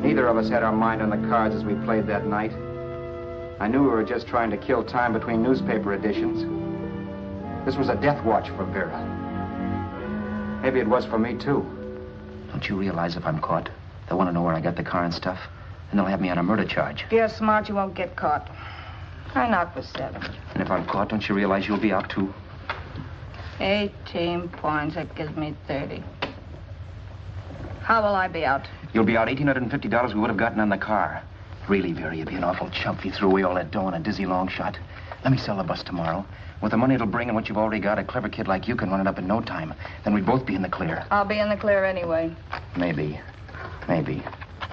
Neither of us had our mind on the cards as we played that night. I knew we were just trying to kill time between newspaper editions. This was a death watch for Vera. Maybe it was for me, too. Don't you realize if I'm caught, they'll want to know where I got the car and stuff, and they'll have me on a murder charge. If you're smart, you won't get caught. I knock for 7. And if I'm caught, don't you realize you'll be out, too? 18 points, that gives me 30. How will I be out? You'll be out $1,850 we would have gotten on the car. Really, Vera, you'd be an awful chump if you threw away all that dough on a dizzy long shot. Let me sell the bus tomorrow. With the money it'll bring and what you've already got, a clever kid like you can run it up in no time. Then we'd both be in the clear. I'll be in the clear anyway. Maybe. Maybe.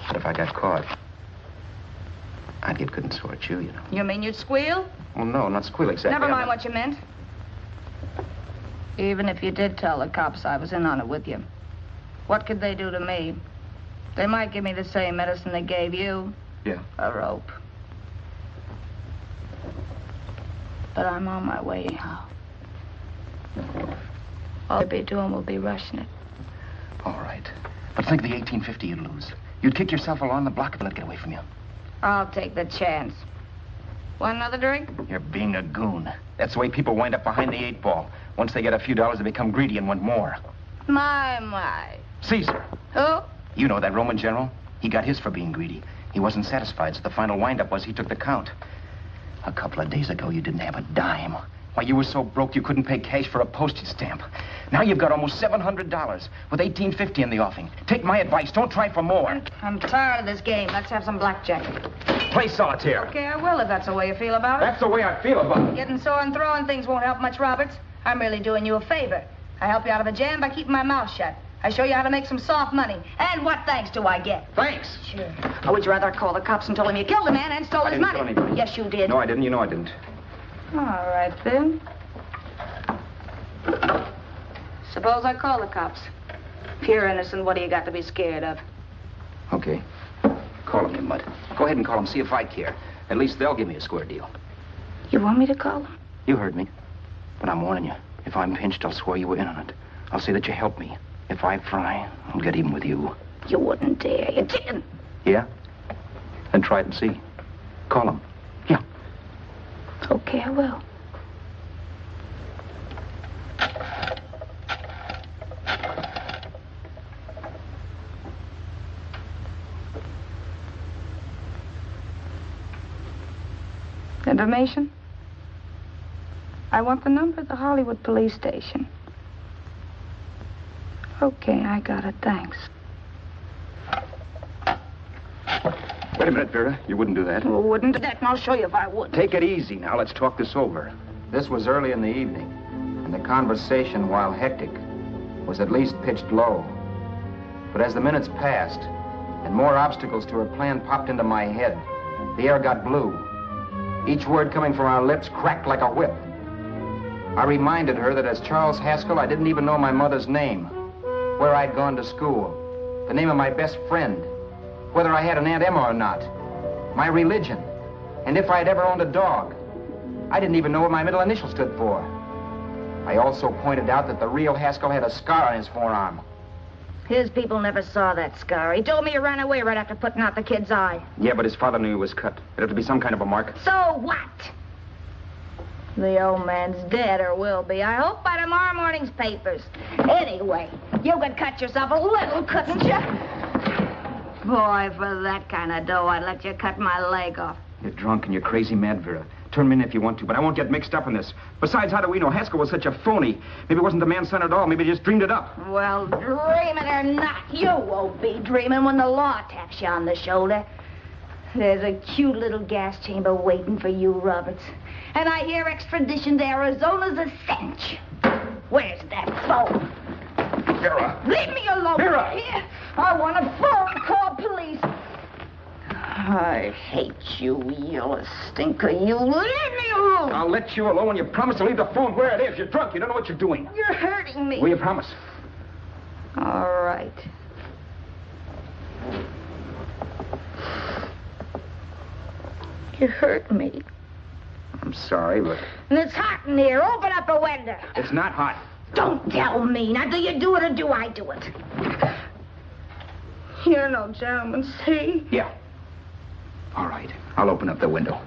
But if I got caught, I'd get good and sore at you, you know. You mean you'd squeal? Well, no, not squeal exactly. Never mind what you meant. Even if you did tell the cops I was in on it with you, what could they do to me? They might give me the same medicine they gave you. Yeah. A rope. But I'm on my way now. All I'll be doing will be rushing it. All right. But think of the $1,850 you'd lose. You'd kick yourself along the block if it let it get away from you. I'll take the chance. Want another drink? You're being a goon. That's the way people wind up behind the 8 ball. Once they get a few dollars, they become greedy and want more. My. Caesar. Who? You know that Roman general? He got his for being greedy. He wasn't satisfied, so the final wind-up was he took the count. A couple of days ago, you didn't have a dime. Why, you were so broke you couldn't pay cash for a postage stamp. Now you've got almost $700 with $1,850 in the offing. Take my advice. Don't try for more. I'm tired of this game. Let's have some blackjack. Play solitaire. Okay, I will if that's the way you feel about it. That's the way I feel about it. Getting sore and throwing things won't help much, Roberts. I'm really doing you a favor. I help you out of a jam by keeping my mouth shut. I show you how to make some soft money. And what thanks do I get? Thanks. Sure. Or would you rather call the cops and tell them you killed the man and stole his money? I didn't kill anybody. Yes, you did. No, I didn't. You know I didn't. All right, then. Suppose I call the cops. If you're innocent, what do you got to be scared of? Okay. Call them, you mutt. Go ahead and call them, see if I care. At least they'll give me a square deal. You want me to call them? You heard me. But I'm warning you. If I'm pinched, I'll swear you were in on it. I'll say that you helped me. If I fry, I'll get even with you. You wouldn't dare. You're chicken. Yeah? Then try it and see. Call them. Yeah. Okay, I will. Information? I want the number of the Hollywood police station. Okay, I got it. Thanks. Wait a minute, Vera. You wouldn't do that. Well, wouldn't do that, and I'll show you if I would. Take it easy now. Let's talk this over. This was early in the evening, and the conversation, while hectic, was at least pitched low. But as the minutes passed, and more obstacles to her plan popped into my head, the air got blue. Each word coming from our lips cracked like a whip. I reminded her that as Charles Haskell, I didn't even know my mother's name, where I'd gone to school, the name of my best friend, whether I had an Aunt Emma or not, my religion, and if I'd ever owned a dog. I didn't even know what my middle initial stood for. I also pointed out that the real Haskell had a scar on his forearm. His people never saw that scar. He told me he ran away right after putting out the kid's eye. Yeah, but his father knew he was cut. It had to be some kind of a mark. So what? The old man's dead, or will be. I hope by tomorrow morning's papers. Anyway, you could cut yourself a little, couldn't you? Boy, for that kind of dough, I'd let you cut my leg off. You're drunk and you're crazy mad, Vera. Turn me in if you want to, but I won't get mixed up in this. Besides, how do we know Haskell was such a phony? Maybe it wasn't the man's son at all. Maybe he just dreamed it up. Well, dreaming or not, you won't be dreaming when the law taps you on the shoulder. There's a cute little gas chamber waiting for you, Roberts. And I hear extradition to Arizona's a cinch. Where's that phone? Vera! Leave me alone! Vera! Here, I want a phone call, police. I hate you yellow stinker. You leave me alone. I'll let you alone when you promise to leave the phone where it is. You're drunk. You don't know what you're doing. You're hurting me. Will you promise? All right. You hurt me. I'm sorry, but... And it's hot in here. Open up a window. It's not hot. Don't tell me. Now, do you do it or do I do it? You're no gentleman, see? Yeah. All right. I'll open up the window.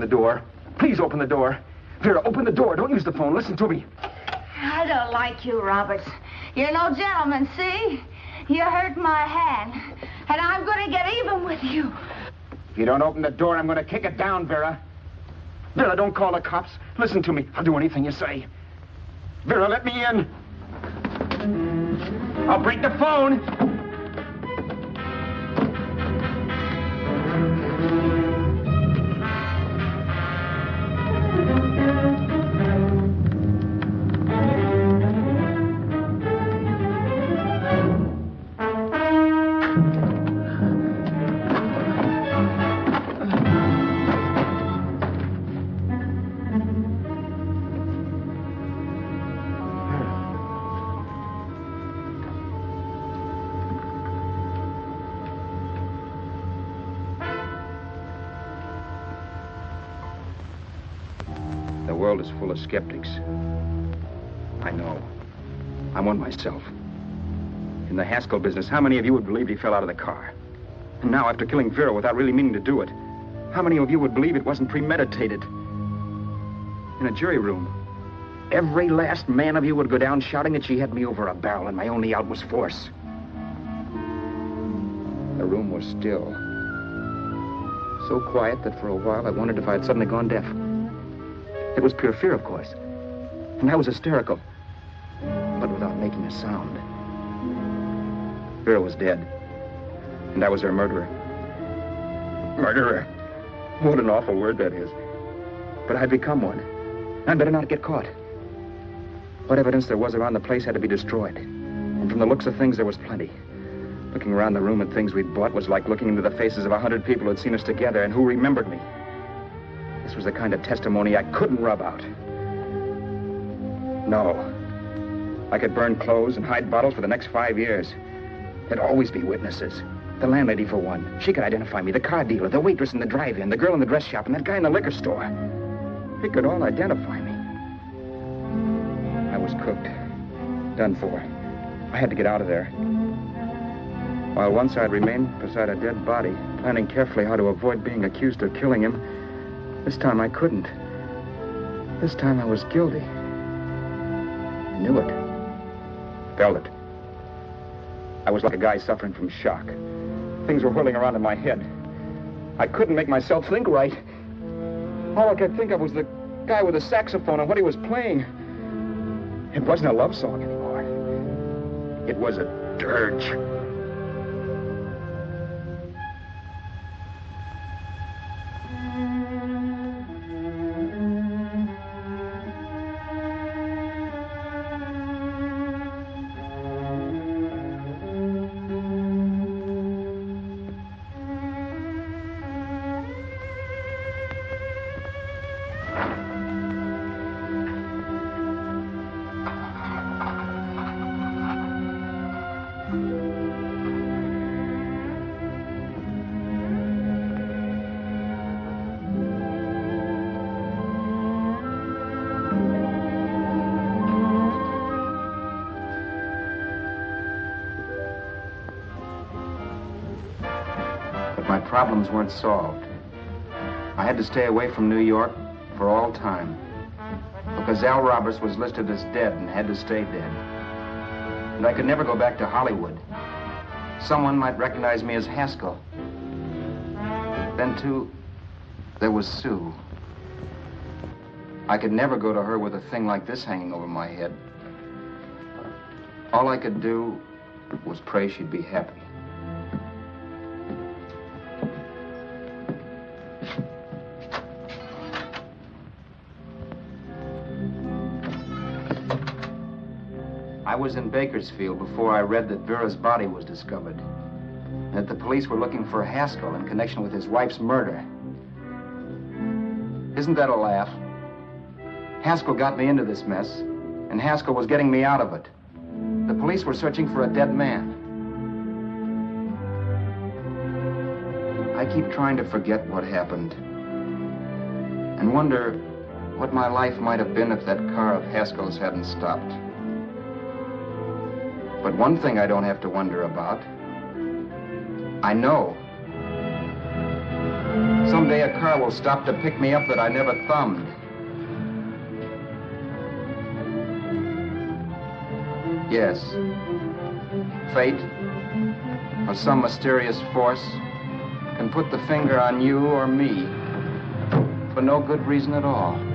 the door. Please open the door. Vera, open the door. Don't use the phone. Listen to me. I don't like you, Roberts. You're no gentleman, see? You hurt my hand, and I'm going to get even with you. If you don't open the door, I'm going to kick it down, Vera. Vera, don't call the cops. Listen to me. I'll do anything you say. Vera, let me in. I'll break the phone. The world is full of skeptics. I know. I'm one myself. In the Haskell business, how many of you would believe he fell out of the car? And now, after killing Vera without really meaning to do it, how many of you would believe it wasn't premeditated? In a jury room, every last man of you would go down shouting that she had me over a barrel and my only out was force. The room was still. So quiet that for a while I wondered if I had suddenly gone deaf. It was pure fear, of course. And I was hysterical, but without making a sound. Vera was dead, and I was her murderer. Murderer? What an awful word that is. But I'd become one. I'd better not get caught. What evidence there was around the place had to be destroyed. And from the looks of things, there was plenty. Looking around the room at things we'd bought was like looking into the faces of 100 people who had seen us together and who remembered me. This was the kind of testimony I couldn't rub out. No. I could burn clothes and hide bottles for the next 5 years. There'd always be witnesses. The landlady, for one. She could identify me. The car dealer, the waitress in the drive-in, the girl in the dress shop, and that guy in the liquor store. They could all identify me. I was cooked. Done for. I had to get out of there. While once I'd remained beside a dead body, planning carefully how to avoid being accused of killing him, this time I couldn't. This time I was guilty. I knew it. Felt it. I was like a guy suffering from shock. Things were whirling around in my head. I couldn't make myself think right. All I could think of was the guy with the saxophone and what he was playing. It wasn't a love song anymore. It was a dirge. Problems weren't solved. I had to stay away from New York for all time because Al Roberts was listed as dead and had to stay dead. And I could never go back to Hollywood. Someone might recognize me as Haskell. Then, too, there was Sue. I could never go to her with a thing like this hanging over my head. All I could do was pray she'd be happy. I was in Bakersfield before I read that Vera's body was discovered, and that the police were looking for Haskell in connection with his wife's murder. Isn't that a laugh? Haskell got me into this mess, and Haskell was getting me out of it. The police were searching for a dead man. I keep trying to forget what happened, and wonder what my life might have been if that car of Haskell's hadn't stopped. But one thing I don't have to wonder about. I know. Someday a car will stop to pick me up that I never thumbed. Yes. Fate, or some mysterious force, can put the finger on you or me for no good reason at all.